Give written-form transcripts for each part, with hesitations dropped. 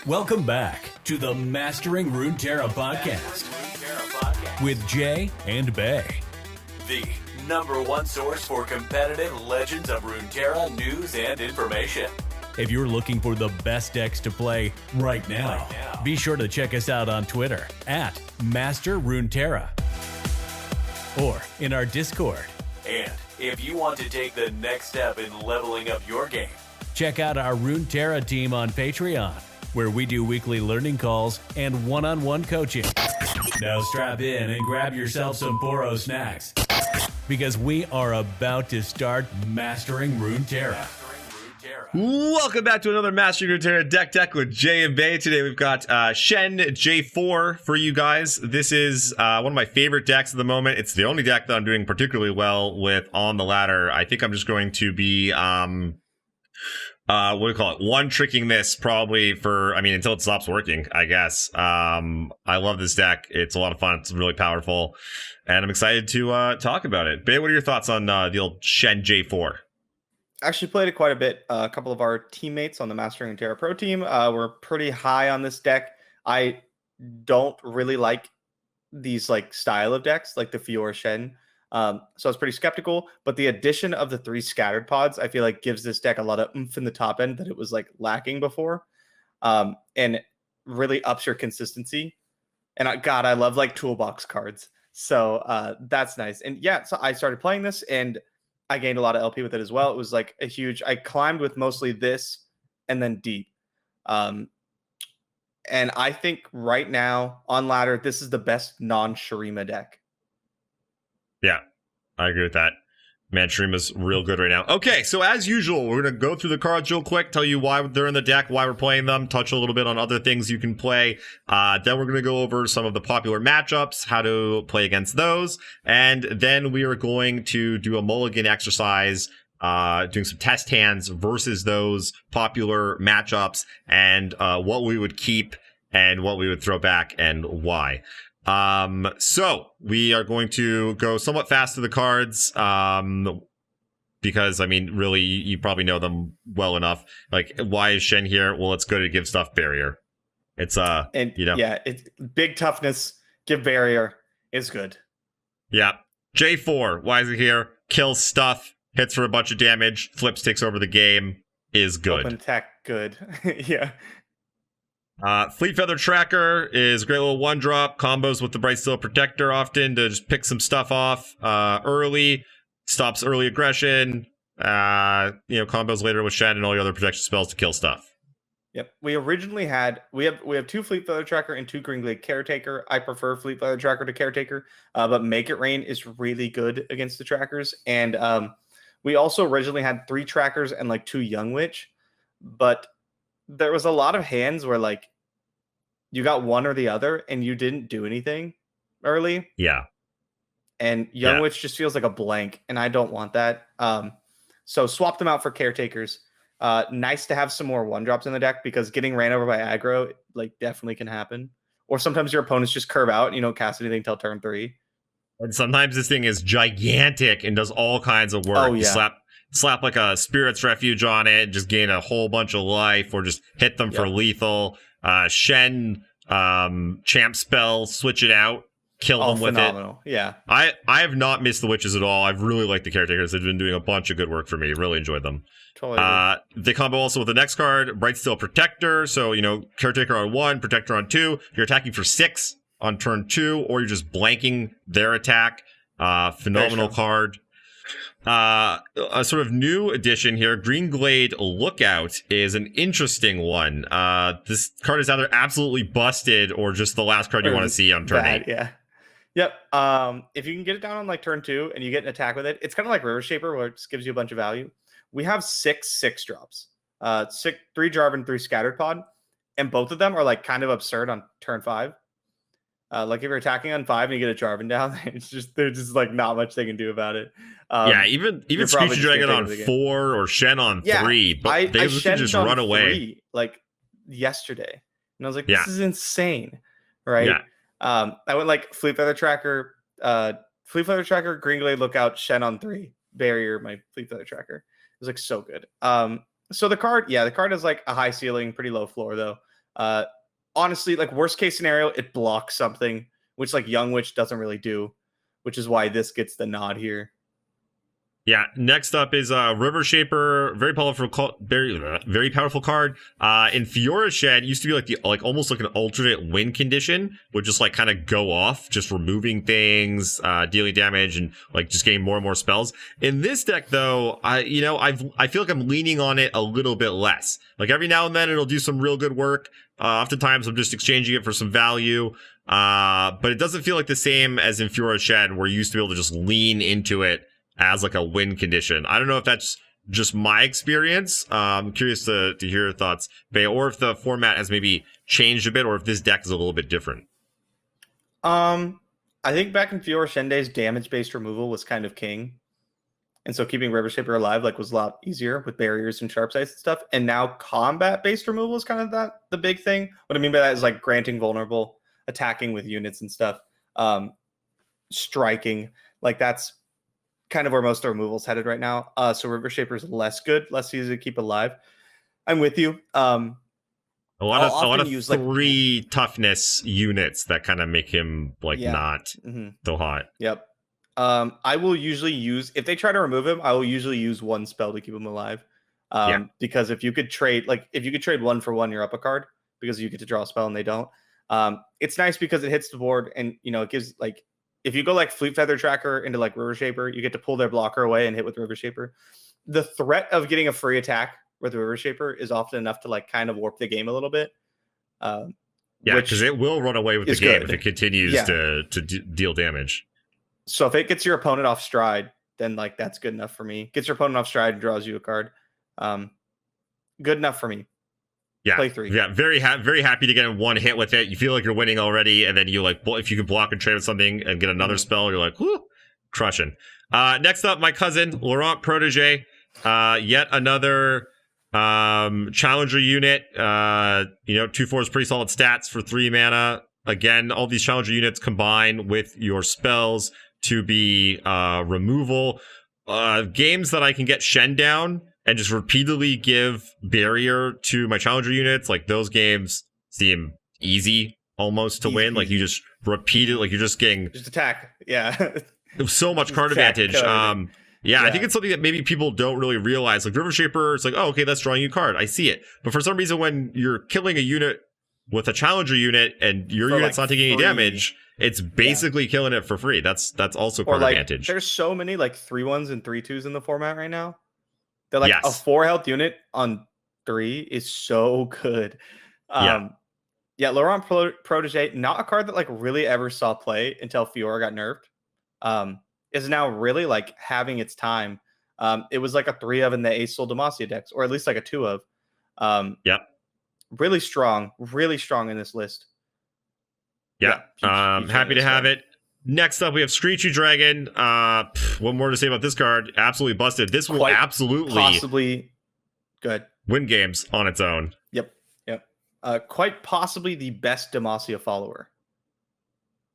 Welcome back to the Mastering Runeterra podcast with Jay and Bay, the #1 source for competitive Legends of Runeterra news and information. If you're looking for the best decks to play right now, be sure to check us out on Twitter at Master Runeterra or in our Discord. And if you want to take the next step in leveling up your game, check out our Runeterra team on Patreon, where we do weekly learning calls and one-on-one coaching. Now strap in and grab yourself some Boro snacks, because we are about to start Mastering Runeterra. Welcome back to another Mastering Runeterra Deck with Jay and Bay. Today we've got Shen J4 for you guys. This is one of my favorite decks at the moment. It's the only deck that I'm doing particularly well with on the ladder. I think I'm just going to be what do you call it? One tricking this probably for, until it stops working, I guess. I love this deck. It's a lot of fun. It's really powerful. And I'm excited to talk about it. Bay, what are your thoughts on the old Shen J4? Actually played it quite a bit. A couple of our teammates on the Mastering Runeterra Pro team were pretty high on this deck. I don't really like these style of decks, like the Fiora Shen. So I was pretty skeptical, but the addition of the 3 scattered pods, I feel like gives this deck a lot of oomph in the top end that it was lacking before, and really ups your consistency. And I love toolbox cards. So that's nice. And yeah, so I started playing this and I gained a lot of LP with it as well. It was I climbed with mostly this and then deep. And I think right now on ladder, this is the best non-Shurima deck. Yeah, I agree with that. Man, Shurima's real good right now. Okay, so as usual, we're going to go through the cards real quick, tell you why they're in the deck, why we're playing them, touch a little bit on other things you can play. Then we're going to go over some of the popular matchups, how to play against those. And then we are going to do a Mulligan exercise, doing some test hands versus those popular matchups, and what we would keep and what we would throw back and why. So we are going to go somewhat fast to the cards, because really you probably know them well enough. Why is Shen here? Well, it's good to give stuff barrier. It's yeah, it's big toughness, give barrier is good. Yeah. J4, why is it here? Kills stuff, hits for a bunch of damage, flips, takes over the game, is good. Open attack, good. Yeah. Fleet Feather Tracker is a great little 1-drop, combos with the Bright Steel Protector often to just pick some stuff off early, stops early aggression, combos later with Shen and all your other protection spells to kill stuff. Yep. We originally had, we have 2 Fleet Feather Tracker and 2 Greenglade Caretaker. I prefer Fleet Feather Tracker to Caretaker, but Make It Rain is really good against the trackers. And we also originally had 3 trackers and 2 Young Witch, but there was a lot of hands where you got one or the other and you didn't do anything early. Yeah. And Young Witch just feels like a blank, and I don't want that. So swap them out for Caretakers. Nice to have some more 1-drops in the deck, because getting ran over by aggro definitely can happen. Or sometimes your opponents just curve out and you don't cast anything till turn 3. And sometimes this thing is gigantic and does all kinds of work. Oh, yeah. You slap a Spirit's Refuge on it, just gain a whole bunch of life, or just hit them for lethal. Shen champ spell, switch it out, kill them with phenomenal. It. Yeah. I have not missed the witches at all. I've really liked the Caretakers. They've been doing a bunch of good work for me. Really enjoyed them. Totally. They combo also with the next card, Bright Steel Protector. So, Caretaker on 1, Protector on 2. You're attacking for 6 on turn 2, or you're just blanking their attack. Phenomenal card. A sort of new addition here, Greenglade Lookout, is an interesting one. This card is either absolutely busted or just the last card you want to see on turn 8. Yeah. Yep. If you can get it down on turn 2 and you get an attack with it, it's kind of like River Shaper, where it just gives you a bunch of value. We have 6 6-drops, 3 Jarvan, 3 Scattered Pod, and both of them are kind of absurd on turn 5. If you're attacking on 5 and you get a Jarvan down, there's just not much they can do about it. Even Screeching Dragon on 4 or Shen on 3, but they can just run away. Yesterday, and I was like, this is insane, right? Yeah. I went Fleet Feather Tracker, Greenglade Lookout, Shen on 3, barrier my Fleet Feather Tracker. It was so good. So the card has a high ceiling, pretty low floor though. Honestly, like worst case scenario, it blocks something, which like Young Witch doesn't really do, which is why this gets the nod here. Yeah, next up is River Shaper, very very powerful card. In Fiora Shed, used to be like almost like an alternate win condition, would just like kind of go off, just removing things, dealing damage, and like just getting more and more spells. In this deck, though, I feel like I'm leaning on it a little bit less. Like every now and then, it'll do some real good work. Oftentimes, I'm just exchanging it for some value. But it doesn't feel like the same as in Fiora Shed, where you used to be able to just lean into it as like a win condition. I don't know if that's just my experience. I'm curious to hear your thoughts, Bae, or if the format has maybe changed a bit, or if this deck is a little bit different. I think back in Fiora Shende's damage-based removal was kind of king. And so keeping River Shaper alive like was a lot easier with barriers and sharp sights and stuff. And now combat-based removal is kind of the big thing. What I mean by that is like granting vulnerable, attacking with units and stuff, striking. Like that's kind of where most of the removal's headed right now. So River Shaper is less good, less easy to keep alive. I'm with you. A lot of use 3 toughness units that kind of make him like not so hot. Yep. I will usually use, if they try to remove him, I will usually use 1 spell to keep him alive. Because if you could trade 1 for 1, you're up a card because you get to draw a spell and they don't. It's nice because it hits the board and it gives like, if you go like Fleet Feather Tracker into like River Shaper, you get to pull their blocker away and hit with River Shaper. The threat of getting a free attack with River Shaper is often enough to like kind of warp the game a little bit. Because it will run away with the game if it continues to deal damage. So if it gets your opponent off stride, then like that's good enough for me. Gets your opponent off stride and draws you a card. Good enough for me. Yeah, play 3. Yeah, very happy to get in 1 hit with it. You feel like you're winning already, and then you like if you can block and trade with something and get another spell, you're like, whoo, crushing. Next up, my cousin Laurent Protege, yet another challenger unit. 2/4 is pretty solid stats for 3 mana. Again, all these challenger units combine with your spells to be removal. Games that I can get Shen down and just repeatedly give barrier to my challenger units, like those games seem easy almost to win. Like you just repeat it, like you're just getting attack. Yeah. So much card advantage. I think it's something that maybe people don't really realize. Like River Shaper, it's like, oh, okay, that's drawing you a card. I see it. But for some reason, when you're killing a unit with a challenger unit and your unit's not taking any damage, it's basically killing it for free. That's also card advantage. There's so many like 3/1s and 3/2s in the format right now. They're like a 4 health unit on 3 is so good. Laurent Protege, not a card that like really ever saw play until Fiora got nerfed. Is now really like having its time. It was like a 3 of in the Ace Soul Demacia decks, or at least like a 2 of. Really strong in this list. Happy to have it. Next up, we have Screechy Dragon. What more to say about this card? Absolutely busted. This will absolutely possibly good win games on its own. Yep. Quite possibly the best Demacia follower.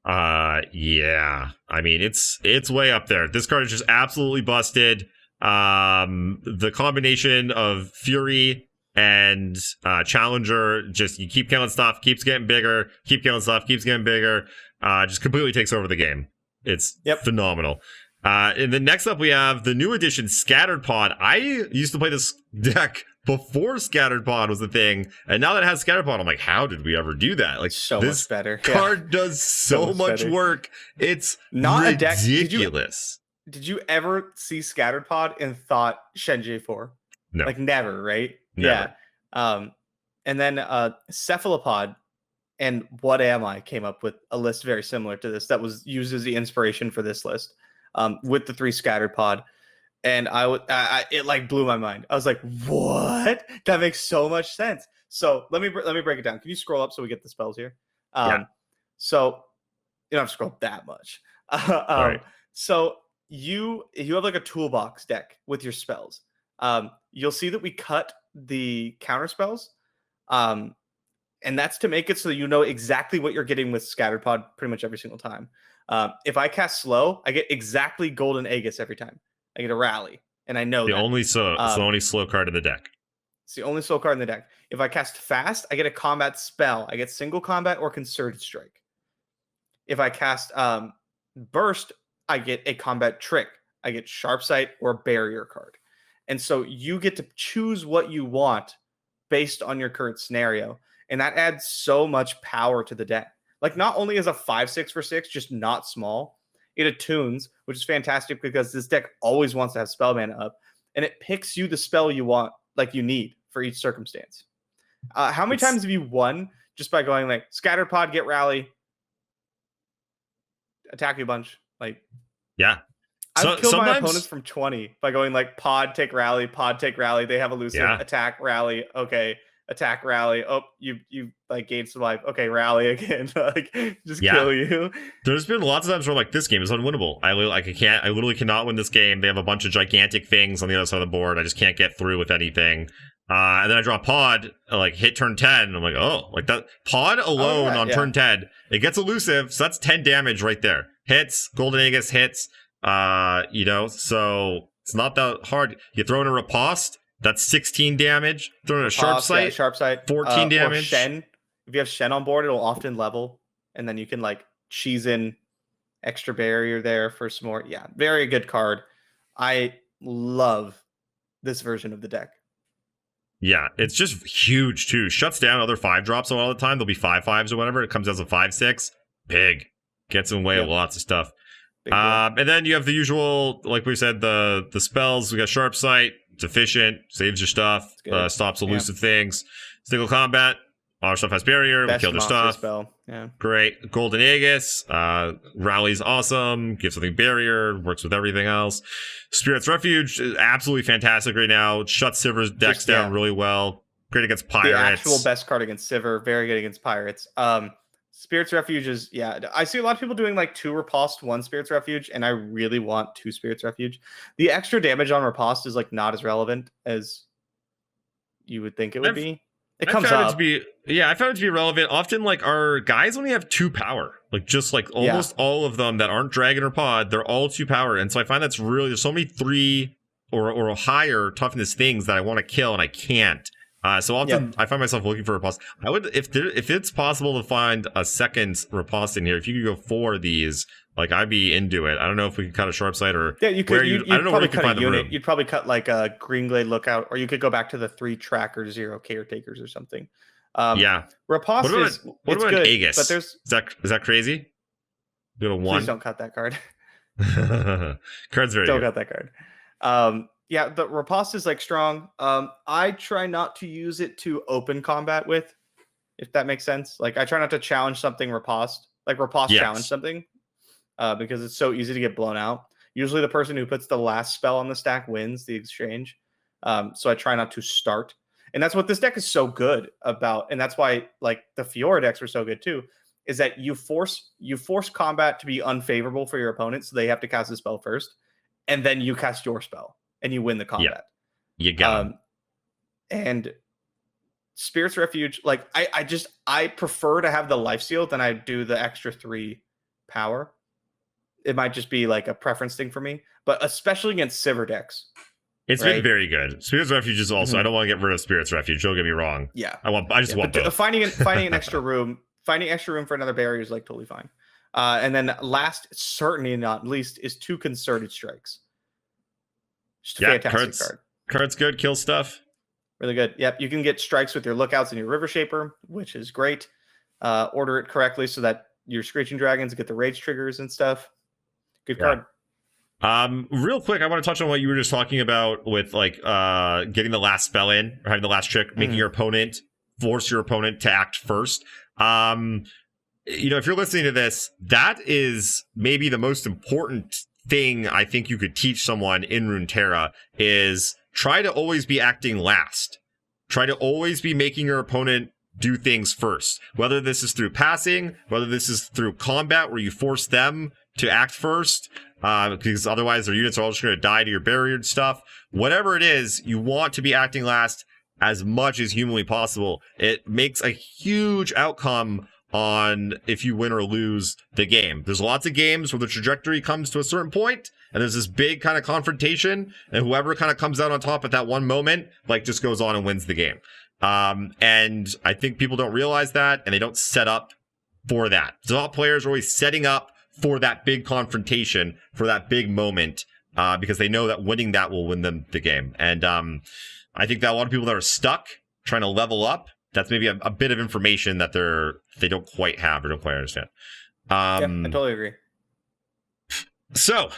I mean, it's way up there. This card is just absolutely busted. The combination of Fury and Challenger, just you keep killing stuff, keeps getting bigger, keep killing stuff, keeps getting bigger. Just completely takes over the game. It's phenomenal. And then next up we have the new edition Scattered Pod. I used to play this deck before Scattered Pod was the thing, and now that it has Scattered Pod, I'm like, how did we ever do that? Like, so this much better. Card does so much work. It's not ridiculous. Did you ever see Scattered Pod and thought Shen J4? No. Like never, right? Never. Yeah. And then Cephalopod and What Am I came up with a list very similar to this that was used as the inspiration for this list, with the 3 Scattered Pod. And it like blew my mind. I was like, what? That makes so much sense. So let me break it down. Can you scroll up so we get the spells here? So you don't have to scroll that much. Right. So you have like a toolbox deck with your spells. You'll see that we cut the counter spells. And that's to make it so you know exactly what you're getting with Scattered Pod pretty much every single time. If I cast slow, I get exactly Golden Aegis every time. I get a rally, and I know the only slow card in the deck. It's the only soul card in the deck. If I cast Fast, I get a combat spell. I get single combat or concerted strike. If I cast Burst, I get a combat trick. I get Sharp Sight or a barrier card. And so you get to choose what you want based on your current scenario. And that adds so much power to the deck. Like, not only is a 5/6 for 6 just not small, it attunes, which is fantastic because this deck always wants to have spell mana up, and it picks you the spell you want, like you need for each circumstance. How many times have you won just by going like Scattered Pod, get Rally, attack you a bunch? Like, yeah. I've killed my opponents from 20 by going like Pod, take Rally, they have elusive, attack, Rally, okay, attack, Rally, oh, you like gained some life, okay, Rally again, like just kill you. There's been lots of times where like this game is unwinnable. I literally cannot win this game. They have a bunch of gigantic things on the other side of the board. I just can't get through with anything. And then I draw Pod, like hit turn 10. I'm like, oh, like that Pod alone on turn 10, it gets elusive, so that's 10 damage right there. Hits, Golden Aegis hits. So it's not that hard. You throw in a Riposte, that's 16 damage. Throw in a Sharp Sight, 14 damage. Or Shen. If you have Shen on board, it'll often level, and then you can like cheese in extra barrier there for some more. Yeah, very good card. I love this version of the deck. Yeah, it's just huge too. Shuts down other 5-drops all the time. There'll be 5/5s or whatever. It comes as a 5/6. Big. Gets in the way of lots of stuff. And then you have the usual, like we said, the spells. We got Sharp Sight. It's efficient. Saves your stuff. Stops elusive things. Single combat. All our stuff has barrier. We kill their stuff. Spell. Yeah. Great. Golden Aegis. Rally's awesome. Gives something barrier. Works with everything else. Spirit's Refuge is absolutely fantastic right now. Shuts Sivir's decks down really well. Great against Pirates. The actual best card against Sivir. Very good against Pirates. Spirit's Refuge is, I see a lot of people doing like 2 Riposte, 1 Spirit's Refuge, and I really want 2 Spirit's Refuge. The extra damage on Riposte is like not as relevant as you would think it would be. It comes up. I found it to be relevant. Often, like, our guys only have 2 power. Like, just like almost all of them that aren't Dragon or Pod, they're all 2 power. And so I find that's really, there's so many 3 or higher toughness things that I want to kill and I can't. So often I find myself looking for Riposte. I would, if it's possible to find a second Riposte in here, if you could go 4 of these, like, I'd be into it. I don't know if we could cut a Sharp Sight or you could. I don't know where you can find the room. You'd probably cut like a Greenglade Lookout, or you could go back to the 3 tracker 0 caretakers or something. Riposte what about good, Aegis? but there's is that crazy? Go to 1. Please don't cut that card. Card's very don't good. cut that card. Yeah, the Riposte is like strong. I try not to use it to open combat with, if that makes sense. Like, I try not to challenge something Riposte. Like, Riposte challenge something. Because it's so easy to get blown out. Usually the person who puts the last spell on the stack wins the exchange. So I try not to start. And that's what this deck is so good about. And that's why, like, the Fiora decks are so good too, is that you force combat to be unfavorable for your opponent, so they have to cast a spell first, and then you cast your spell and you win the combat. You got and Spirit's Refuge, like, I prefer to have the lifesteal than I do the extra 3 power. It might just be like a preference thing for me, but especially against Sivir decks. It's been very good. Spirit's Refuge is also, I don't want to get rid of Spirit's Refuge. Don't get me wrong. Yeah. I just want both. Finding an extra room for another barrier is like totally fine. And then last, certainly not least, is 2 Concerted Strikes. Just a fantastic card. Card's good. Kill stuff. Really good. Yep. You can get strikes with your Lookouts and your River Shaper, which is great. Order it correctly so that your Screeching Dragons get the rage triggers and stuff. Good card. Real quick, I want to touch on what you were just talking about with, like, getting the last spell in, or having the last trick, making your opponent force your opponent to act first. If you're listening to this, that is maybe the most important thing I think you could teach someone in Runeterra, is try to always be acting last. Try to always be making your opponent do things first. Whether this is through passing, whether this is through combat where you force them to act first, because otherwise their units are all just going to die to your barriered stuff. Whatever it is, you want to be acting last as much as humanly possible. It makes a huge outcome on if you win or lose the game. There's lots of games where the trajectory comes to a certain point, and there's this big kind of confrontation, and whoever kind of comes out on top at that one moment, like, just goes on and wins the game. And I think people don't realize that, and they don't set up for that. Top players are always setting up for that big confrontation, for that big moment, because they know that winning that will win them the game. And I think that a lot of people that are stuck trying to level up, that's maybe a bit of information that they don't quite have or don't quite understand. I totally agree. So,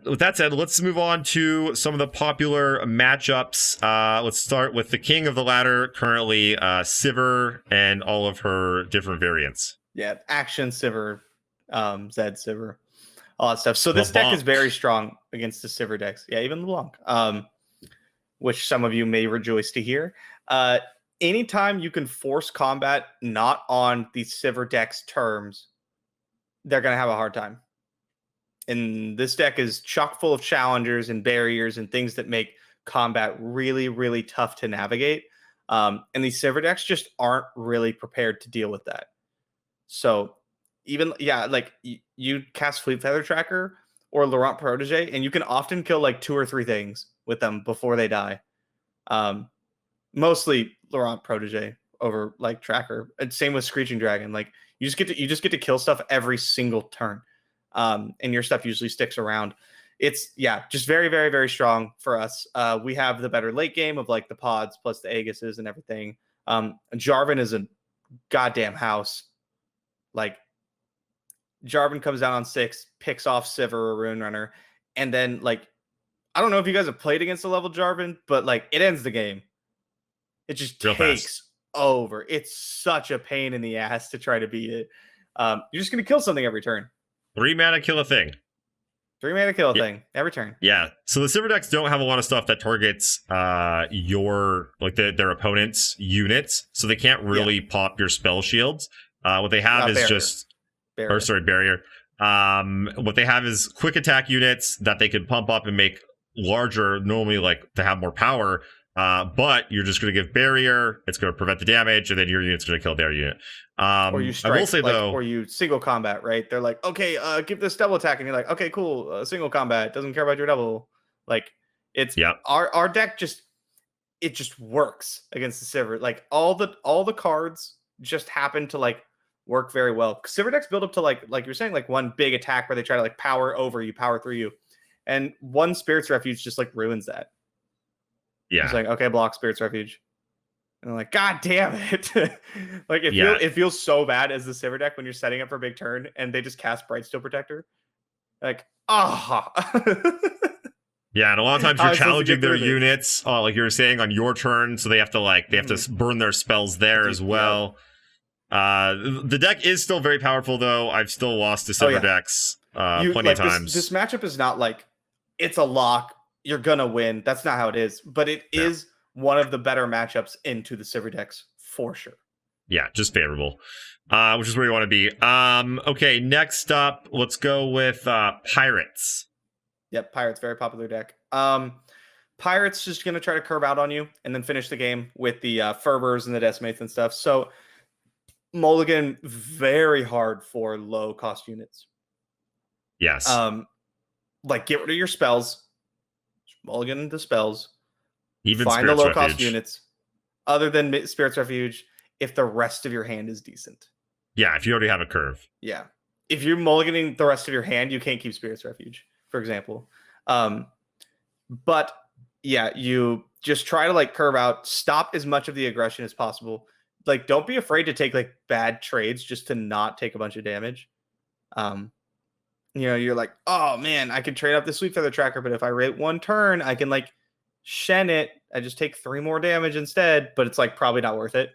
with that said, let's move on to some of the popular matchups. Let's start with the king of the ladder currently, Sivir and all of her different variants. Yeah, Action Sivir, Zed Sivir, all that stuff. So this deck is very strong against the Sivir decks. Yeah, even LeBlanc, which some of you may rejoice to hear. Anytime you can force combat not on the Sivir deck's terms, they're going to have a hard time. And this deck is chock full of challengers and barriers and things that make combat really, really tough to navigate. And these Sivir decks just aren't really prepared to deal with that. So even, like you cast Fleet Feather Tracker or Laurent Protege, and you can often kill like 2 or 3 things with them before they die. Mostly Laurent Protege over like Tracker. And same with Screeching Dragon. Like you just get to kill stuff every single turn. And your stuff usually sticks around. It's just very, very, very strong for us. We have the better late game of like the pods plus the Aegises and everything. Jarvan is a goddamn house. Like Jarvan comes down on 6, picks off Sivir or Rune Runner, and then like I don't know if you guys have played against a level Jarvan, but like it ends the game. It just Real takes fast. over. It's such a pain in the ass to try to beat it. You're just gonna kill something every turn. 3 mana kill a thing. 3 mana kill a thing every turn. Yeah. So the Sivir decks don't have a lot of stuff that targets their opponent's units, so they can't really pop your spell shields. What they have is barrier. What they have is quick attack units that they can pump up and make larger, normally like to have more power. But you're just going to give barrier. It's going to prevent the damage, and then your unit's going to kill their unit. Or you strike, I will say though, or you single combat, right? They're like, okay, give this double attack, and you're like, okay, cool, single combat, doesn't care about your double. Like, it's our deck just works against the Sivir. Like all the cards just happen to like work very well. Sivir decks build up to like you're saying, like one big attack where they try to like power over you, power through you, and one Spirit's Refuge just like ruins that. Yeah, it's like, okay, block Spirit's Refuge. And I'm like, God damn it. Like it feels so bad as the Sivir deck when you're setting up for a big turn and they just cast Brightsteel Protector. Like, yeah, and a lot of times you're challenging their units, like you were saying, on your turn, so they have to burn their spells there as well. The deck is still very powerful though. I've still lost to Sivir decks plenty of times. This matchup is not like it's a lock, you're gonna win. That's not how it is, but it is one of the better matchups into the Sivir decks for sure. Yeah, just favorable, which is where you want to be. Okay, next up, let's go with Pirates. Yep, Pirates, very popular deck. Pirates just going to try to curve out on you and then finish the game with the Fervors and the Decimates and stuff. So Mulligan, very hard for low cost units. Yes. Like get rid of your spells. Mulligan the spells. Even find Spirit's the low cost Refuge. units. Other than Spirit's Refuge, if the rest of your hand is decent. Yeah, if you already have a curve. Yeah. If you're mulliganing the rest of your hand, you can't keep Spirit's Refuge, for example. But yeah, you just try to like curve out, stop as much of the aggression as possible. Like, don't be afraid to take like bad trades just to not take a bunch of damage. You're like, oh man, I could trade up the Sweet Feather Tracker, but if I wait one turn, I can like Shen it. I just take 3 more damage instead, but it's like probably not worth it.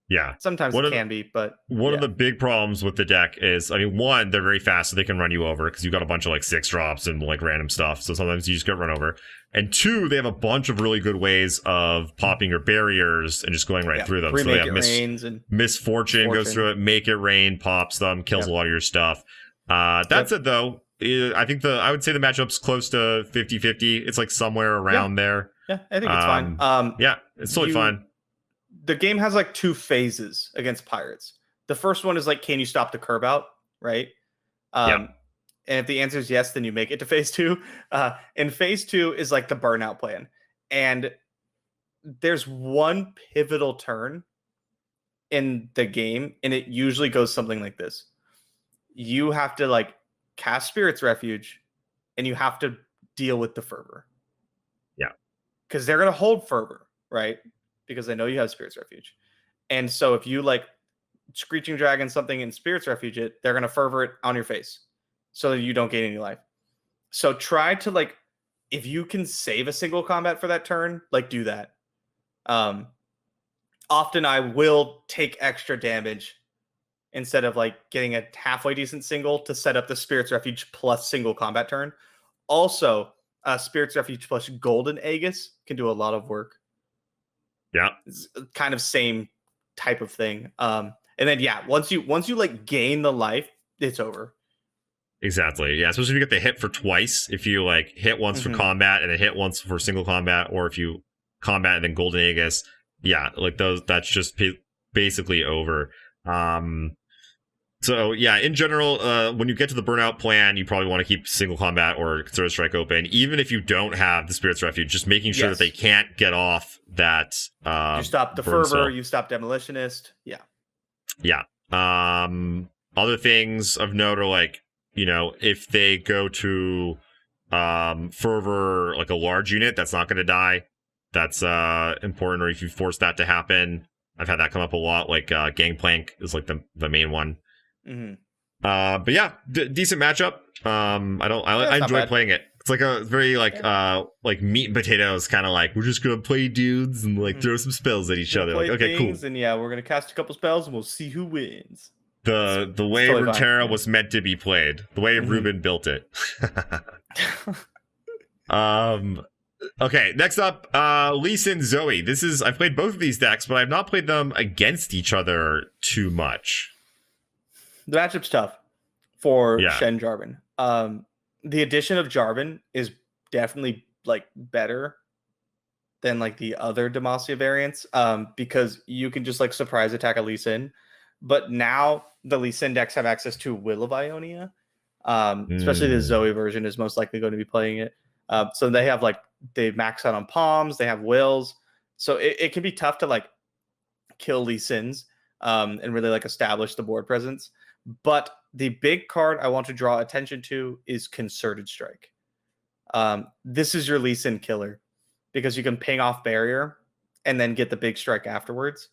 Yeah. Sometimes it can be, but one of the big problems with the deck is, I mean, one, they're very fast, so they can run you over because you've got a bunch of like 6 drops and like random stuff. So sometimes you just get run over. And 2, they have a bunch of really good ways of popping your barriers and just going right through them. So they have Misfortune goes through it, Make It Rain, pops them, kills a lot of your stuff. That's it though. I think I would say the matchup's close to 50-50. It's like somewhere around there. Yeah, I think it's fine. Yeah, it's totally fine. The game has like 2 phases against Pirates. The first one is like, can you stop the curb out, right? Yeah. And if the answer is yes, then you make it to phase 2. And phase 2 is like the burnout plan. And there's one pivotal turn in the game, and it usually goes something like this. You have to like cast Spirit's Refuge, and you have to deal with the Fervor. Yeah. Because they're going to hold Fervor, right? Because they know you have Spirit's Refuge. And so if you like Screeching Dragon something in Spirit's Refuge it, they're going to Fervor it on your face so that you don't gain any life. So try to like, if you can save a single combat for that turn, like do that. Often I will take extra damage instead of like getting a halfway decent single to set up the Spirit's Refuge plus single combat turn. Also, Spirit's Refuge plus Golden Aegis can do a lot of work. Yeah. It's kind of same type of thing. And then once you like gain the life, it's over. Exactly. Yeah. Especially if you get the hit for twice. If you like hit once for combat and then hit once for single combat, or if you combat and then Golden Aegis, yeah, like that's just basically over. So yeah, in general, when you get to the burnout plan, you probably want to keep single combat or concerted strike open, even if you don't have the Spirit's Refuge, just making sure that they can't get off that. You stop the Fervor, you stop Demolitionist. Yeah. Yeah. Other things of note are like, if they go to Fervor, like a large unit, that's not going to die. That's important. Or if you force that to happen, I've had that come up a lot. Like Gangplank is like the main one. Mm-hmm. But yeah, decent matchup. I enjoy playing it. It's like a very like meat and potatoes kind of like, we're just gonna play dudes and like throw some spells at each other. Like, okay, cool. And we're gonna cast a couple spells and we'll see who wins. The way totally Runeterra was meant to be played, the way Ruben built it. Okay, next up, Lee Sin Zoe. I've played both of these decks, but I've not played them against each other too much. The matchup's tough for Shen Jarvan. The addition of Jarvan is definitely like better than like the other Demacia variants, because you can just like surprise attack a Lee Sin. But now the Lee Sin decks have access to Will of Ionia. Especially the Zoe version is most likely going to be playing it. So they max out on palms, they have wills. So it can be tough to like kill Lee Sins and really like establish the board presence. But the big card I want to draw attention to is Concerted Strike. This is your Lee Sin killer because you can ping off barrier and then get the big strike afterwards.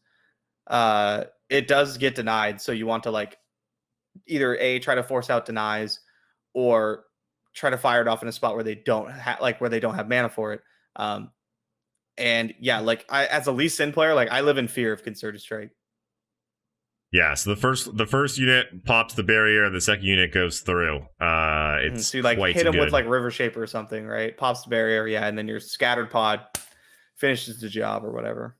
It does get denied, so you want to like either try to force out denies or try to fire it off in a spot where they don't have mana for it. And yeah, like as a Lee Sin player, like I live in fear of Concerted Strike. Yeah, so the first unit pops the barrier, and the second unit goes through. It's so you like quite hit him good. with like River Shaper or something, right? Pops the barrier, and then your Scattered Pod finishes the job or whatever.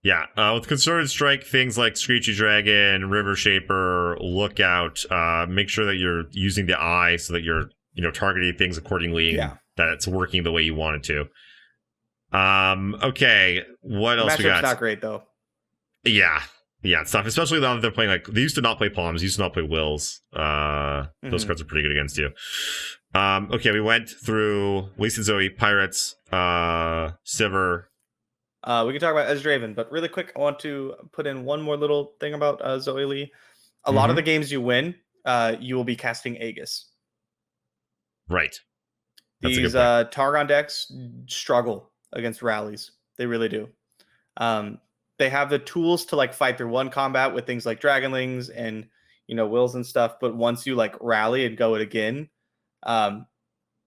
Yeah, with Concerted Strike, things like Screechy Dragon, River Shaper, Lookout, make sure that you're using the eye so that you're targeting things accordingly, and that it's working the way you want it to. Okay, what else we got? Matchup's not great though. Yeah, it's tough, especially now that they're playing like they used to not play palms, used to not play wills. Those cards are pretty good against you. Okay, we went through Lee Sin Zoe, Pirates, Sivir. We can talk about Ezdraven, but really quick, I want to put in one more little thing about Zoe Lee. A lot of the games you win, you will be casting Aegis. Right. These Targon decks struggle against rallies. They really do. They have the tools to like fight through one combat with things like Dragonlings and wills and stuff. But once you like rally and go it again, the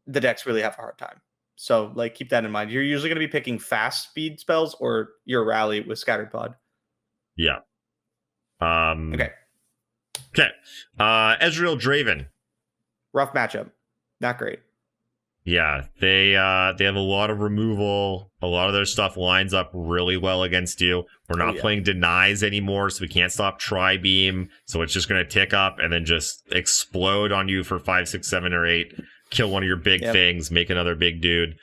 decks really have a hard time. So like keep that in mind. You're usually going to be picking fast speed spells or your rally with Scattered Pod. Yeah. Okay. Ezreal Draven. Rough matchup. Not great. Yeah, they have a lot of removal. A lot of their stuff lines up really well against you. We're not playing denies anymore, so we can't stop Tri-Beam. So it's just going to tick up and then just explode on you for 5, 6, 7, or 8. Kill one of your big things, make another big dude.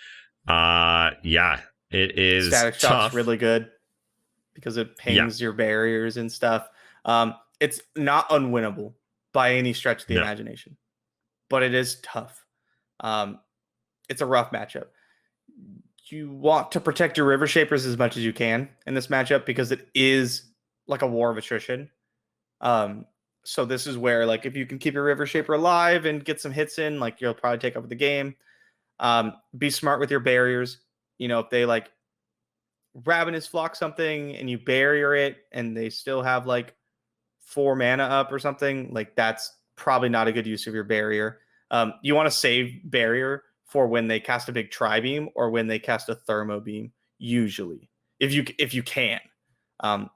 Yeah, it is Static tough. Shock's really good because it pings your barriers and stuff. It's not unwinnable by any stretch of the imagination, but it is tough. It's a rough matchup. You want to protect your River Shapers as much as you can in this matchup because it is like a war of attrition. So this is where, like, if you can keep your River Shaper alive and get some hits in, like, you'll probably take over the game. Be smart with your barriers. You know, if they like Ravenous Flock something and you barrier it and they still have like 4 mana up or something, like that's probably not a good use of your barrier. You want to save barrier for when they cast a big Tri-Beam or when they cast a Thermo Beam, usually, if you can.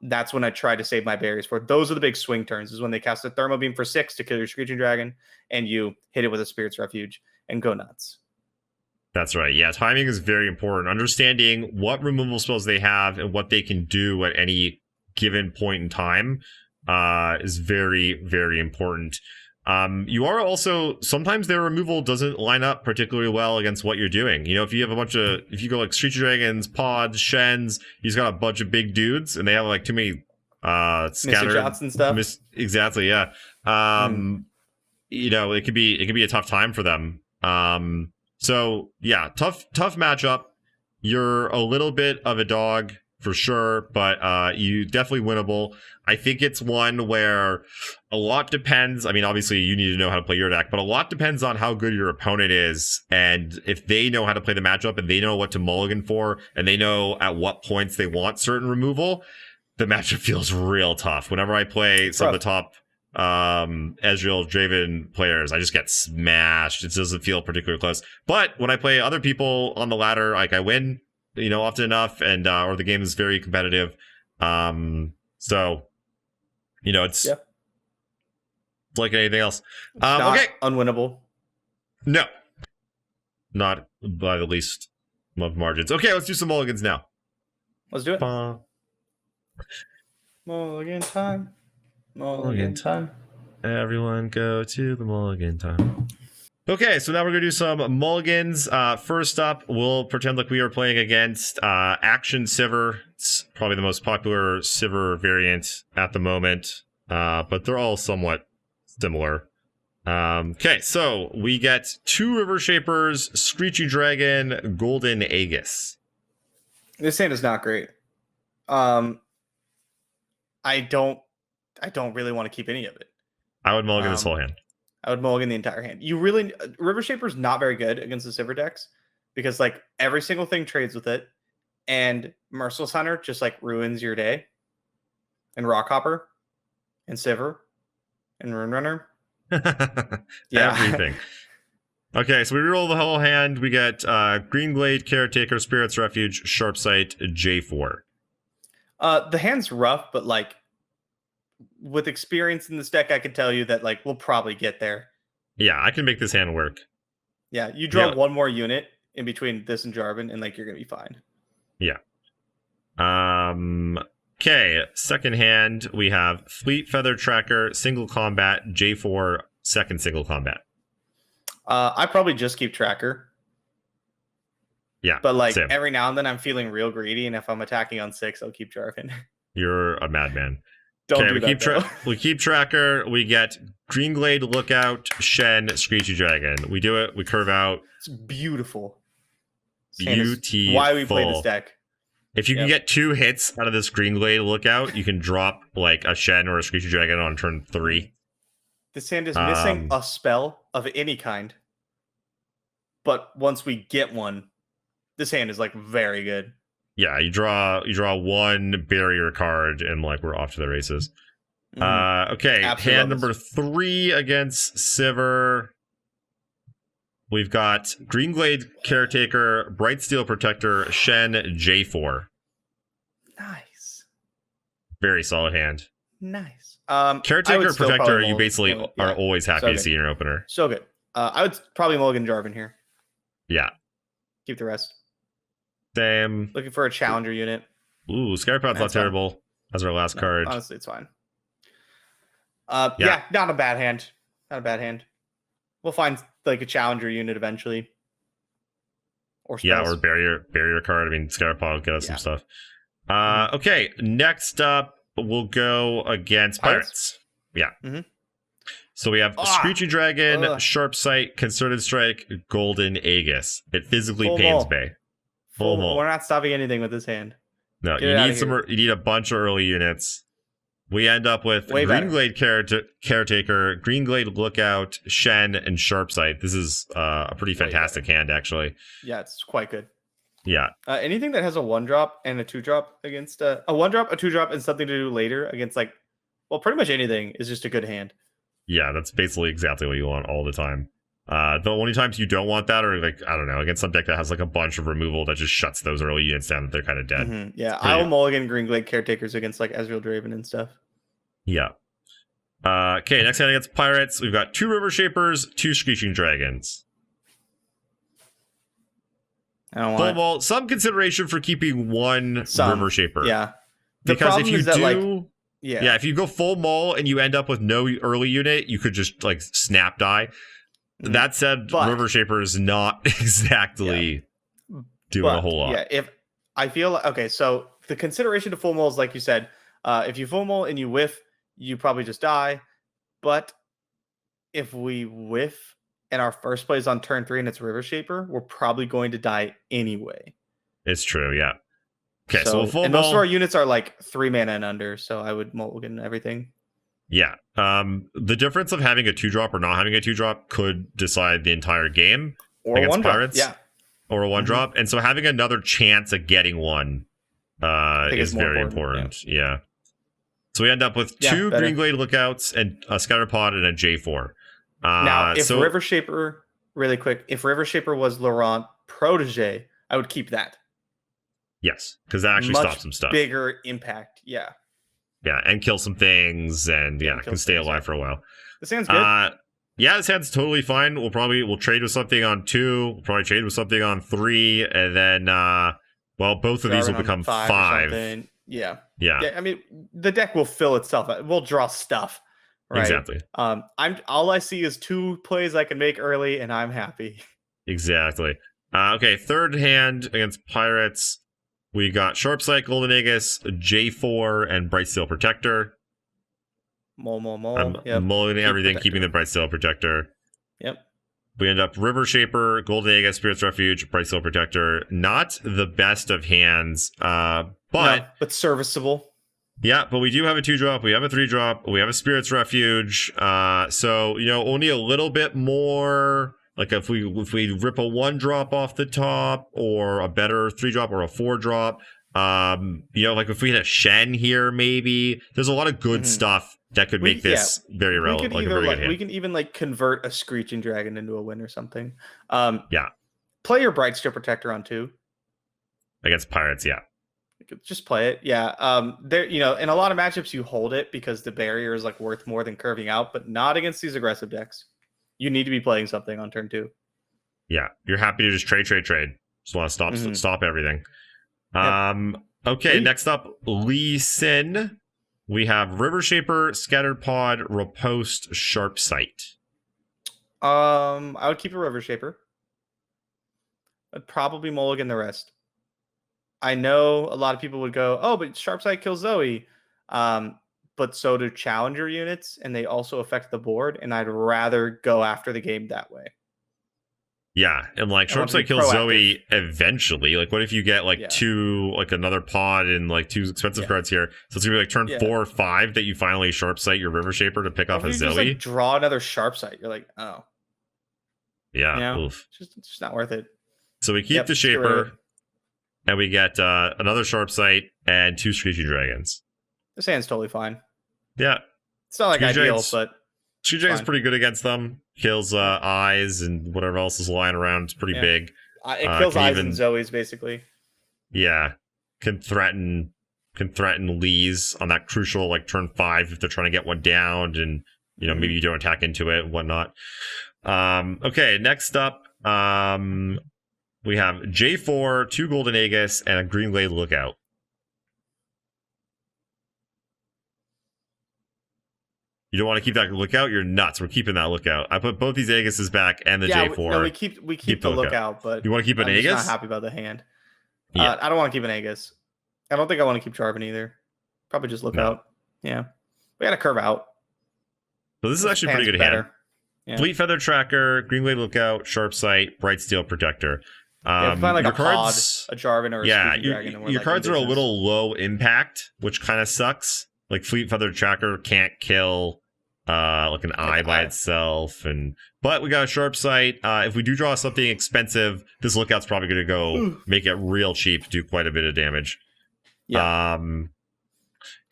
That's when I try to save my barriers for. Those are the big swing turns, is when they cast a Thermo Beam for 6 to kill your Screeching Dragon and you hit it with a Spirit's Refuge and go nuts. That's right. Yeah, timing is very important. Understanding what removal spells they have and what they can do at any given point in time is very, very important. You are also, sometimes their removal doesn't line up particularly well against what you're doing. You know, if you have if you go like Screeching Dragons, Pods, Shens, he's got a bunch of big dudes and they have like too many scattered shots and stuff. Exactly, yeah. You know, it could be a tough time for them. So yeah, tough matchup. You're a little bit of a dog for sure, but you definitely winnable. I think it's one where a lot depends. I mean, obviously you need to know how to play your deck, but a lot depends on how good your opponent is. And if they know how to play the matchup and they know what to mulligan for, and they know at what points they want certain removal, the matchup feels real tough. Whenever I play some of the top Ezreal Draven players, I just get smashed. It doesn't feel particularly close. But when I play other people on the ladder, like I win, you know, often enough, and or the game is very competitive. So, you know, it's like anything else. Okay, unwinnable. No, not by the least of margins. Okay, let's do some mulligans now. Let's do it. Mulligan time. Mulligan time. Everyone go to the mulligan time. Okay, so now we're going to do some mulligans. First up, we'll pretend like we are playing against Action Sivir. It's probably the most popular Sivir variant at the moment, but they're all somewhat similar. Okay, so we get 2 River Shapers, Screechy Dragon, Golden Aegis. This hand is not great. I don't really want to keep any of it. I would mulligan this whole hand. I would mulligan the entire hand. River Shaper's not very good against the Sivir decks because like every single thing trades with it, and Merciless Hunter just like ruins your day, and Rockhopper, and Sivir, and Rune Runner. Everything. Okay, so we reroll the whole hand. We get Green Glade, Caretaker, Spirit's Refuge, Sharpsight, J4. The hand's rough, but like with experience in this deck, I can tell you that like we'll probably get there. Yeah, I can make this hand work. Yeah, you draw one more unit in between this and Jarvan, and like you're gonna be fine. Yeah. Okay, second hand we have Fleet Feather Tracker, single combat, J4, second single combat. I probably just keep Tracker. Yeah, but like same. Every now and then I'm feeling real greedy, and if I'm attacking on 6, I'll keep Jarvan. You're a madman. We keep Tracker. We get Green Glade, Lookout, Shen, Screechy Dragon. We do it. We curve out. It's beautiful. Beautiful. Why we play this deck. If you can get 2 hits out of this Green Glade Lookout, you can drop like a Shen or a Screechy Dragon on turn 3. This hand is missing a spell of any kind. But once we get one, this hand is like very good. Yeah, you draw 1 barrier card and like we're off to the races. Okay, Absolutely hand number 3 against Sivir. We've got Green Glade Caretaker, Bright Steel Protector, Shen J4. Nice. Very solid hand. Nice. Caretaker Protector, you basically are always happy to see in your opener. So good. I would probably mulligan Jarvan here. Yeah. Keep the rest. Same. Looking for a challenger unit. Ooh, Skypod's not terrible. That's our last card. Honestly, it's fine. Yeah, not a bad hand. Not a bad hand. We'll find like a challenger unit eventually. Or spells. Or barrier card. I mean, Skypod will get us some stuff. Okay, next up we'll go against Pirates. Yeah. Mhm. So we have Ah! Screeching Dragon, Ugh. Sharp Sight, Concerted Strike, Golden Aegis. It physically Full pains mole. Bay. Full. Full mole. We're not stopping anything with this hand. No, Get you it outta need some. here. You need a bunch of early units. We end up with Way better. Greenglade Caretaker, Greenglade Lookout, Shen, and Sharpsight. This is a pretty fantastic hand, actually. Yeah, it's quite good. Yeah. Anything that has a 1-drop and a 2-drop against a 1-drop, a 2-drop, and something to do later against pretty much anything is just a good hand. Yeah, that's basically exactly what you want all the time. The only times you don't want that are I don't know, against some deck that has a bunch of removal that just shuts those early units down that they're kind of dead. Mm-hmm. Yeah, I will mulligan Greenglade Caretakers against Ezreal Draven and stuff. Yeah. Okay, next hand against Pirates, we've got 2 River Shapers, 2 Screeching Dragons. I don't want well, some consideration for keeping one River Shaper. Yeah. Because if you do... Yeah, if you go full mull and you end up with no early unit, you could just snap die. Mm-hmm. That said, River Shaper is not exactly doing a whole lot. Yeah, if I feel so the consideration to full mull is like you said, if you full mull and you whiff, you probably just die. But if we whiff and our first play is on turn 3 and it's River Shaper, we're probably going to die anyway. It's true, yeah. Okay, so full and most of our units are 3 mana and under, so I would mulligan everything. Yeah. The difference of having a 2-drop or not having a 2-drop could decide the entire game against Pirates. Yeah. Or a 1-drop. And so having another chance of getting one is very important. Yeah. So we end up with 2 Greenglade Lookouts and a Scatterpod and a J4. Now, if River Shaper, really quick, if River Shaper was Laurent Protege, I would keep that. Yes, because that actually stops some stuff. Bigger impact, yeah. Yeah, and kill some things, and can stay alive for a while. This hand's good. Yeah, this hand's totally fine. We'll trade with something on 2. We'll probably trade with something on 3, and then both of these will become 5. Yeah. Yeah. I mean, the deck will fill itself. We'll draw stuff. Right? Exactly. All I see is 2 plays I can make early, and I'm happy. Exactly. Okay, third hand against Pirates. We got Sharpsight, Golden Aegis, J4, and Brightsteel Protector. Mole. I'm mulling everything, keeping the Brightsteel Protector. Yep. We end up River Shaper, Golden Aegis, Spirit's Refuge, Brightsteel Protector. Not the best of hands, but serviceable. Yeah, but we do have a 2-drop, we have a 3-drop, we have a Spirit's Refuge. So, only a little bit more... if we rip a 1-drop off the top, or a better 3-drop, or a 4-drop, if we had a Shen here, maybe there's a lot of good stuff that could make this very relevant. We can even convert a Screeching Dragon into a win or something. Yeah. Play your Brightsteel Protector on 2 against Pirates. Yeah. Just play it. Yeah. There, in a lot of matchups you hold it because the barrier is worth more than curving out, but not against these aggressive decks. You need to be playing something on turn 2. Yeah, you're happy to just trade. Just want to stop everything. Yep. Okay, next up, Lee Sin. We have River Shaper, Scattered Pod, Riposte, Sharp Sight. I would keep a River Shaper. I'd probably mulligan the rest. I know a lot of people would go, oh, but Sharp Sight kills Zoe. But so do challenger units, and they also affect the board, and I'd rather go after the game that way. Yeah, and Sharpsight kills Zoe eventually. What if you get 2, another pod and 2 expensive cards here? So it's gonna be turn 4 or 5 that you finally Sharpsight your River Shaper to pick off a Zoe. Just draw another Sharpsight. You're oh. Yeah, oof. It's just not worth it. So we keep the Shaper, and we get another Sharpsight and 2 Screeching Dragons. This hand's totally fine. Yeah. It's not ideal, but... Screeching Dragon's pretty good against them. Kills eyes and whatever else is lying around. It's pretty big. It kills eyes and Zoe's, basically. Yeah. Can threaten Lee's on that crucial, turn 5 if they're trying to get one down, and, maybe you don't attack into it and whatnot. Okay, next up, we have J4, 2 Golden Aegis, and a Greenglade Lookout. You don't want to keep that Lookout? You're nuts. We're keeping that Lookout. I put both these Aegises back and the J4. We keep the lookout, but you want to keep an Aegis? I'm just not happy about the hand. Yeah. I don't want to keep an Aegis. I don't think I want to keep Jarvan either. Probably just Lookout. Yeah. We got to curve out. So this is actually a pretty good hand. Yeah. Fleet Feather Tracker, Green Glade Lookout, Sharp Sight, Bright Steel Protector. If you find like your a cards, pod, a Jarvan, or a Screeching Dragon, and we're your like cards are a little low impact, which kind of sucks. Like Fleet Feather Tracker can't kill like an eye by itself, but we got a Sharp Sight. If we do draw something expensive, this Lookout's probably going to go make it real cheap, do quite a bit of damage. Yeah.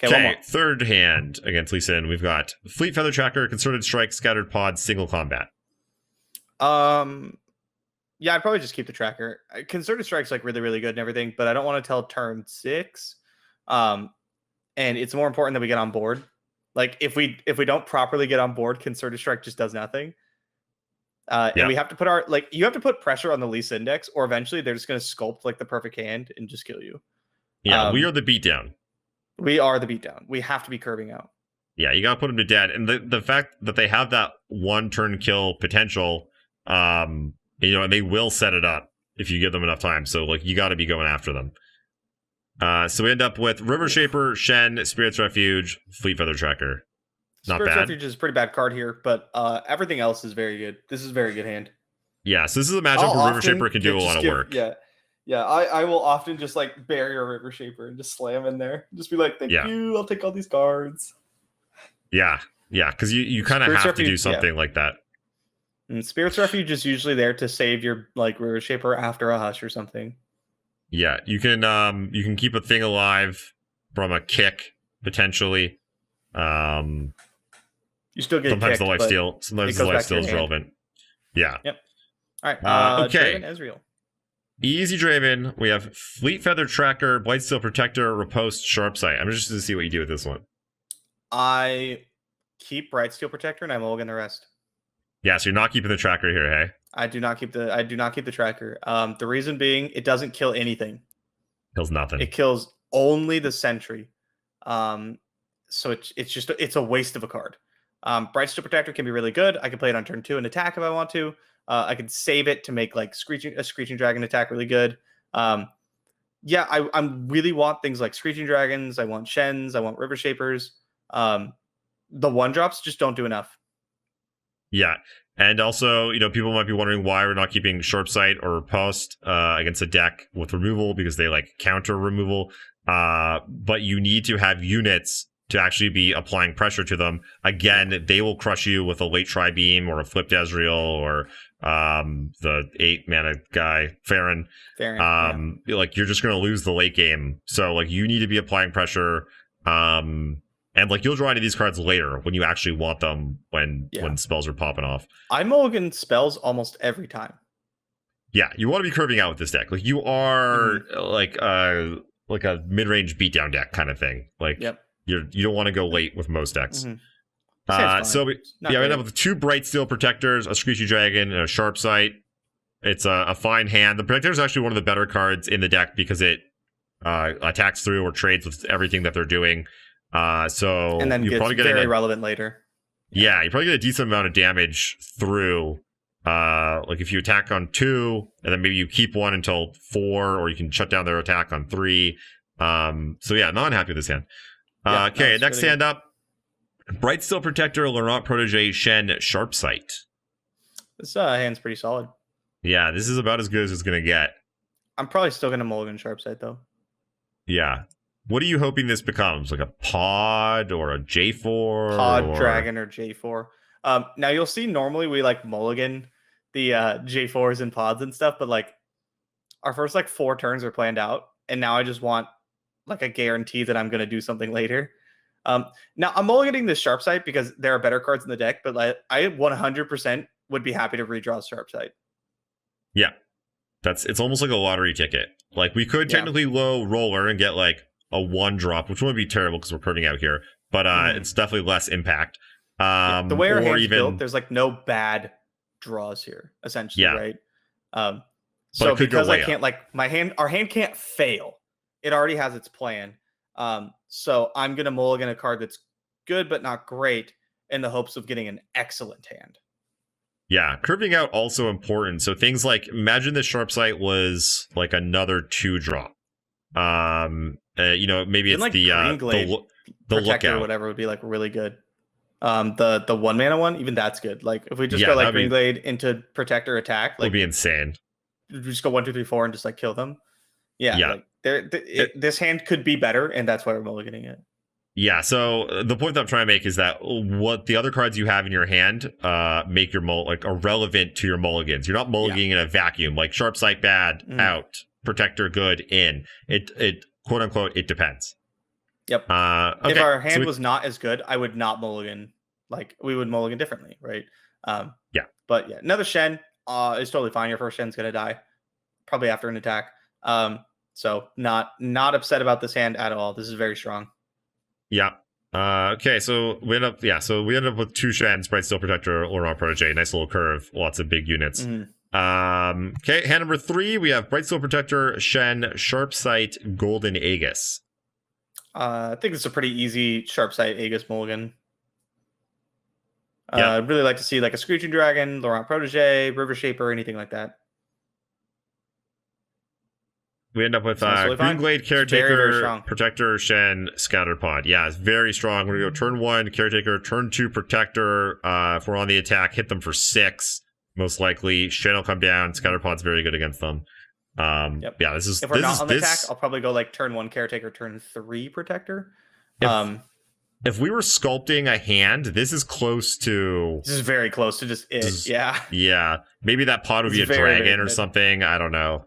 Okay, third hand against Lee Sin, we've got Fleet Feather Tracker, Concerted Strike, Scattered Pod, Single Combat. Yeah, I'd probably just keep the tracker. Concerted Strike's like really, really good and everything, but I don't want to tell turn 6. And it's more important that we get on board. Like if we don't properly get on board, Concerted Strike just does nothing. And we have to put you have to put pressure on the Lease Index, or eventually they're just going to sculpt like the perfect hand and just kill you. Yeah, we are the beatdown. We are the beatdown. We have to be curving out. Yeah, you got to put them to dead. And the fact that they have that one turn kill potential, and they will set it up if you give them enough time. So like you got to be going after them. So we end up with River Shaper, Shen, Spirit's Refuge, Fleet Feather Tracker. Not Spirit's bad. Refuge is a pretty bad card here, but everything else is very good. This is a very good hand. Yeah, so this is a matchup where River Shaper can do a lot of work. Yeah, I will often just like bury a River Shaper and just slam in there. Just be like, thank you, I'll take all these cards. Yeah, because you kind of have to do something like that. And Spirit's Refuge is usually there to save your like River Shaper after a Hush or something. Yeah, you can keep a thing alive from a kick potentially. You still get sometimes kicked, the life steal. Sometimes the life steal is relevant. Yeah. Yep. All right. Okay. Draven Ezreal. Easy Draven. We have Fleet Feather Tracker, Blightsteel Protector, Riposte, Sharp Sight. I'm interested to see what you do with this one. I keep Bright Steel Protector and I mulligan the rest. Yeah, so you're not keeping the tracker here, hey? I do not keep the tracker. The reason being, it doesn't kill anything. Kills nothing. It kills only the sentry. So it's a waste of a card. Bright Steel Protector can be really good. I can play it on turn 2 and attack if I want to. I could save it to make like Screeching Dragon attack really good. I really want things like Screeching Dragons. I want Shens. I want River Shapers. The 1-drops just don't do enough. Yeah. And also, people might be wondering why we're not keeping Sharp Sight or Riposte against a deck with removal, because they like counter removal. But you need to have units to actually be applying pressure to them. Again, they will crush you with a late Tri-Beam or a flipped Ezreal or the 8-mana guy, Farron. Like you're just going to lose the late game. So like you need to be applying pressure. And like you'll draw any of these cards later when you actually want them when spells are popping off. I mulligan spells almost every time. Yeah, you want to be curving out with this deck. Like you are like a mid-range beatdown deck kind of thing. Like you don't want to go late with most decks. So we end up with 2 Bright Steel Protectors, a Screechy Dragon, and a Sharp Sight. It's a fine hand. The Protector is actually one of the better cards in the deck because it attacks through or trades with everything that they're doing. And then you probably get very relevant later. Yeah, you probably get a decent amount of damage through. Like if you attack on 2, and then maybe you keep 1 until 4, or you can shut down their attack on 3. So yeah, not unhappy with this hand. Okay, next hand up. Bright Steel Protector, Laurent Protege, Shen, Sharp Sight. This hand's pretty solid. Yeah, this is about as good as it's going to get. I'm probably still going to mulligan Sharp Sight, though. Yeah. What are you hoping this becomes? Like a pod or a J4? Pod, Dragon, or J4. Now, you'll see normally we like mulligan the J4s and pods and stuff, but like our first like 4 turns are planned out. And now I just want like a guarantee that I'm going to do something later. Now, I'm mulliganing this Sharp Sight because there are better cards in the deck, but like, I 100% would be happy to redraw Sharp Sight. Yeah. It's almost like a lottery ticket. Like we could technically low roller and get like a 1-drop, which wouldn't be terrible because we're curving out here, but it's definitely less impact. The way our hand's built, there's like no bad draws here, essentially, right? So because I can't our hand can't fail. It already has its plan. So I'm gonna mulligan a card that's good but not great in the hopes of getting an excellent hand. Yeah, curving out also important. So things like, imagine the Sharp Sight was like another 2-drop. Maybe it's like the Lookout or or whatever would be like really good. The 1-mana one, even that's good. Like if we just Yeah, go like that'd be- Green Glade into Protector attack, Would like be insane. just go 1, 2, 3, 4 and just like kill them. Yeah, Yeah. like this hand could be better, and that's why we're mulliganing it. Yeah, so the point that I'm trying to make is that what the other cards you have in your hand make your irrelevant to your mulligans. You're not mulliganing in a vacuum. Like Sharp Sight bad, out. Protector good, in. It quote unquote, it depends. Yep. Okay. If our hand was not as good, I would not mulligan. Like we would mulligan differently, right? Yeah. But yeah, another Shen is totally fine. Your first Shen's gonna die probably after an attack. So not upset about this hand at all. This is very strong. Yeah. Okay, so we end up with 2 Shens, Bright Steel Protector, Laurent Protege. Nice little curve, lots of big units. Okay, hand number 3, we have Bright Steel Protector, Shen, Sharp Sight, Golden Aegis. I think it's a pretty easy Sharp Sight Aegis mulligan. Yeah. I'd really like to see like a Screeching Dragon, Laurent Protege, River Shaper, anything like that. We end up with Totally Green fine. Glade, It's Caretaker, very, very strong. Protector, Shen, Scattered Pod. Yeah, it's very strong. We're going to go turn 1, Caretaker, turn 2, Protector. If we're on the attack, hit them for 6, most likely. Shen will come down. Scattered Pod's very good against them. Yep. Yeah, this is... If we're not on the this, attack, I'll probably go like turn 1 Caretaker, turn 3 Protector. If we were sculpting a hand, this is close to... This is very close to just it. Yeah. Yeah. Maybe that pod would be a It's very, dragon very or good. something. I don't know.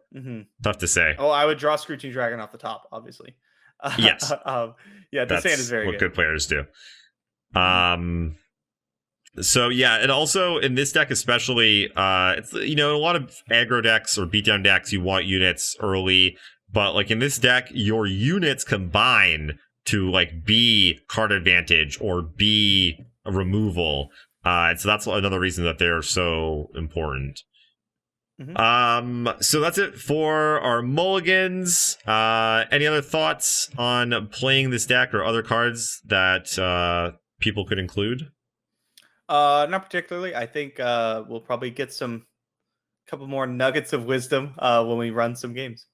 Tough to say. Oh, I would draw Screeching Dragon off the top, obviously. Yes. Yeah, this hand is very what good. good players do. So yeah, and also in this deck especially, it's a lot of aggro decks or beatdown decks, you want units early, but like in this deck, your units combine to like be card advantage or be a removal. And so that's another reason that they're so important. So that's it for our mulligans. Any other thoughts on playing this deck or other cards that people could include? Not particularly. I think we'll probably get couple more nuggets of wisdom when we run some games.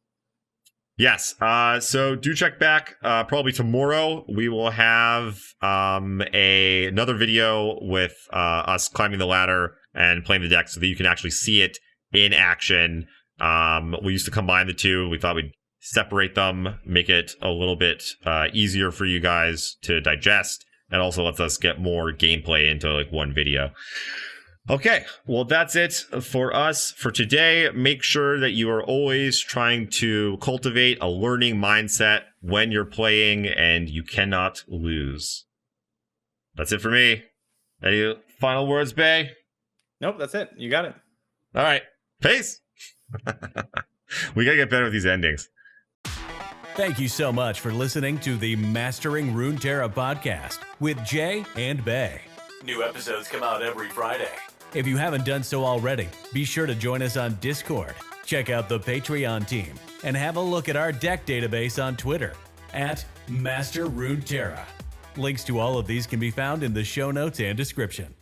Yes. So do check back. Probably tomorrow we will have another video with us climbing the ladder and playing the deck so that you can actually see it in action. We used to combine the two. We thought we'd separate them, make it a little bit easier for you guys to digest, and also lets us get more gameplay into like one video. Okay, well, that's it for us for today. Make sure that you are always trying to cultivate a learning mindset when you're playing, and you cannot lose. That's it for me. Any final words, Bay? Nope, that's it. You got it. All right, peace. We gotta get better with these endings. Thank you so much for listening to the Mastering Runeterra podcast with Jay and Bay. New episodes come out every Friday. If you haven't done so already, be sure to join us on Discord, check out the Patreon team, and have a look at our deck database on Twitter at Master Runeterra. Links to all of these can be found in the show notes and description.